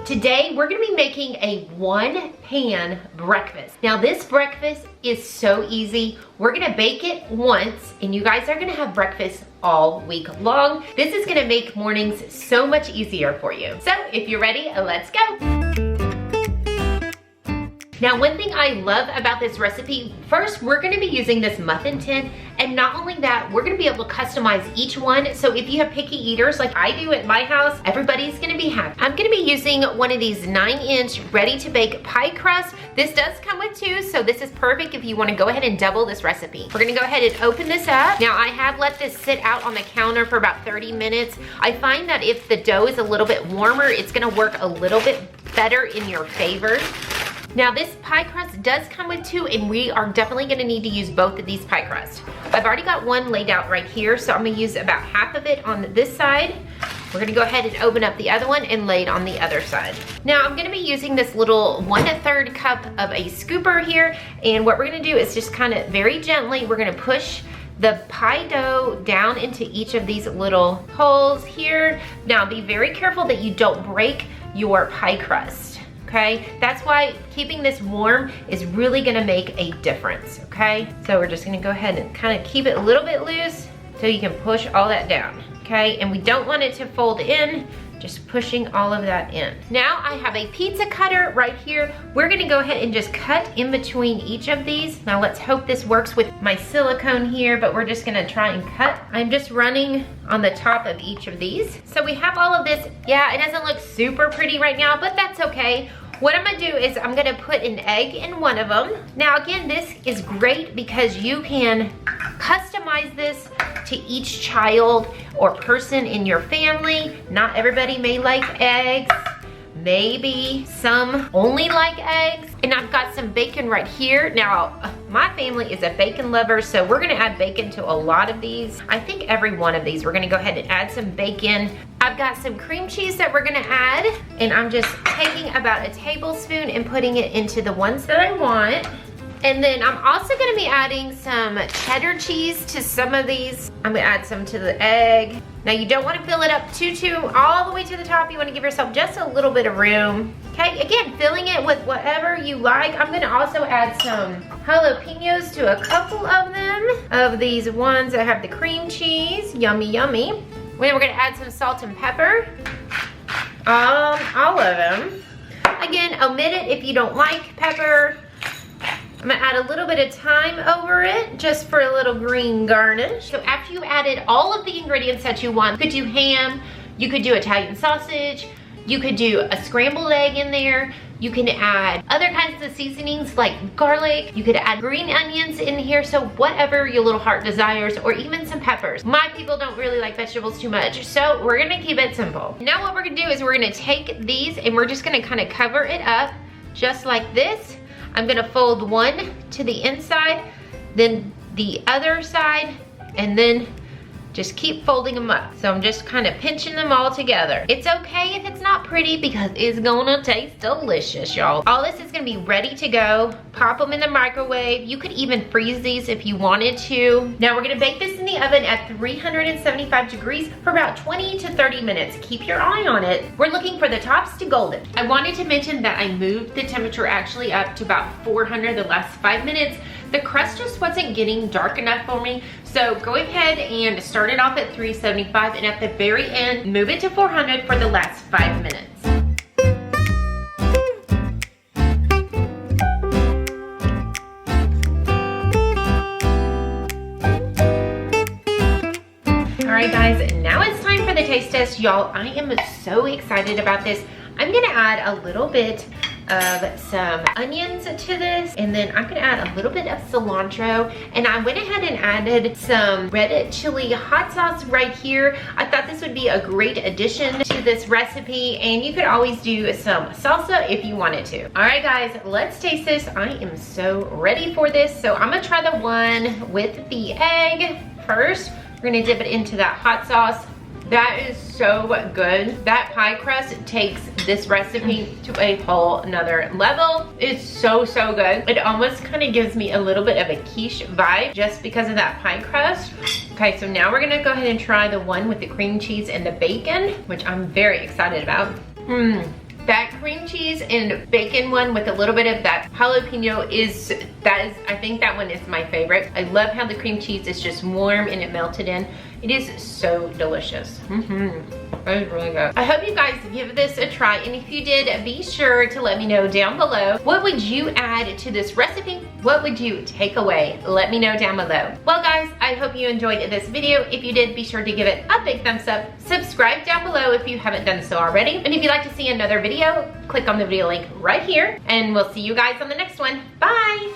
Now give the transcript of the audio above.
Today, we're gonna be making a one-pan breakfast. Now, this breakfast is so easy. We're gonna bake it once, and you guys are gonna have breakfast all week long. This is gonna make mornings so much easier for you. So, if you're ready, let's go. Now, one thing I love about this recipe, first, we're gonna be using this muffin tin, and not only that, we're gonna be able to customize each one. So if you have picky eaters like I do at my house, everybody's gonna be happy. I'm gonna be using one of these 9-inch ready-to-bake pie crust. This does come with two, so this is perfect if you wanna go ahead and double this recipe. We're gonna go ahead and open this up. Now, I have let this sit out on the counter for about 30 minutes. I find that if the dough is a little bit warmer, it's gonna work a little bit better in your favor. Now, this pie crust does come with two, and we are definitely gonna need to use both of these pie crusts. I've already got one laid out right here, so I'm gonna use about half of it on this side. We're gonna go ahead and open up the other one and lay it on the other side. Now, I'm gonna be using this little 1/3 cup of a scooper here, and what we're gonna do is just kind of very gently, we're gonna push the pie dough down into each of these little holes here. Now, be very careful that you don't break your pie crust. Okay, that's why keeping this warm is really gonna make a difference, okay? So we're just gonna go ahead and kind of keep it a little bit loose so you can push all that down, okay? And we don't want it to fold in, just pushing all of that in. Now I have a pizza cutter right here. We're gonna go ahead and just cut in between each of these. Now let's hope this works with my silicone here, but we're just gonna try and cut. I'm just running on the top of each of these. So we have all of this. Yeah, it doesn't look super pretty right now, but that's okay. What I'm gonna do is I'm gonna put an egg in one of them. Now again, this is great because you can customize this to each child or person in your family. Not everybody may like eggs. Maybe some only like eggs. And I've got some bacon right here. Now, my family is a bacon lover, so we're gonna add bacon to a lot of these. I think every one of these, we're gonna go ahead and add some bacon. I've got some cream cheese that we're gonna add, and I'm just taking about a tablespoon and putting it into the ones that I want. And then I'm also gonna be adding some cheddar cheese to some of these. I'm gonna add some to the egg. Now, you don't wanna fill it up too all the way to the top. You wanna give yourself just a little bit of room. Okay, again, filling it with whatever you like. I'm gonna also add some jalapenos to a couple of them, of these ones that have the cream cheese. Yummy, yummy. Then we're gonna add some salt and pepper. All of them. Again, omit it if you don't like pepper. I'm gonna add a little bit of thyme over it, just for a little green garnish. So after you added all of the ingredients that you want, you could do ham, you could do Italian sausage, you could do a scrambled egg in there, you can add other kinds of seasonings like garlic, you could add green onions in here, so whatever your little heart desires, or even some peppers. My people don't really like vegetables too much, so we're gonna keep it simple. Now what we're gonna do is we're gonna take these and we're just gonna kind of cover it up just like this. I'm gonna fold one to the inside, then the other side, and then just keep folding them up. So I'm just kind of pinching them all together. It's okay if it's not pretty because it's gonna taste delicious, y'all. All this is gonna be ready to go. Pop them in the microwave. You could even freeze these if you wanted to. Now we're gonna bake this in the oven at 375 degrees for about 20 to 30 minutes. Keep your eye on it. We're looking for the tops to golden. I wanted to mention that I moved the temperature actually up to about 400 the last 5 minutes. The crust just wasn't getting dark enough for me. So go ahead and start it off at 375, and at the very end, move it to 400 for the last 5 minutes. All right guys, now it's time for the taste test. Y'all, I am so excited about this. I'm gonna add a little bit of some onions to this, and then I'm gonna add a little bit of cilantro, and I went ahead and added some red chili hot sauce right here. I thought this would be a great addition to this recipe, and you could always do some salsa if you wanted to. All right guys, let's taste this. I am so ready for this. So I'm gonna try the one with the egg first. We're gonna dip it into that hot sauce. That is so good. That pie crust takes this recipe to a whole nother level. It's so, so good. It almost kind of gives me a little bit of a quiche vibe just because of that pie crust. Okay, so now we're gonna go ahead and try the one with the cream cheese and the bacon, which I'm very excited about. That cream cheese and bacon one with a little bit of that jalapeno I think that one is my favorite. I love how the cream cheese is just warm and it melted in. It is so delicious. That is really good. I hope you guys give this a try, and if you did, be sure to let me know down below. What would you add to this recipe? What would you take away? Let me know down below. Well guys, I hope you enjoyed this video. If you did, be sure to give it a big thumbs up. Subscribe down below if you haven't done so already. And if you'd like to see another video, click on the video link right here, and we'll see you guys on the next one. Bye!